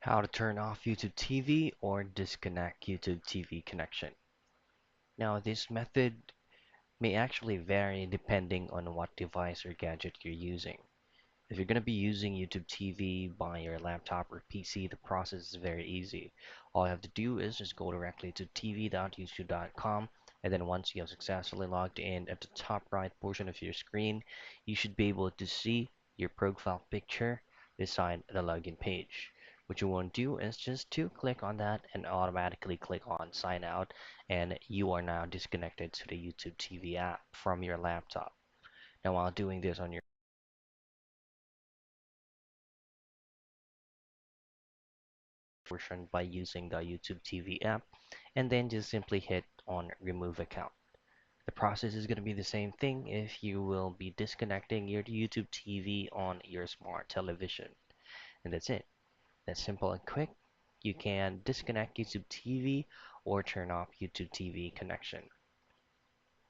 How to turn off YouTube TV or disconnect YouTube TV connection. Now, this method may actually vary depending on what device or gadget you're using. If you're going to be using YouTube TV by your laptop or PC, the process is very easy. All you have to do is just go directly to tv.youtube.com, and then once you have successfully logged in, at the top right portion of your screen, you should be able to see your profile picture beside the login page. What you want to do is just to click on that and automatically click on sign out, and you are now disconnected to the YouTube TV app from your laptop. Now, while doing this on your version by using the YouTube TV app, and then just simply hit on remove account. The process is going to be the same thing if you will be disconnecting your YouTube TV on your smart television. And that's it. That's simple and quick. You can disconnect YouTube TV or turn off YouTube TV connection.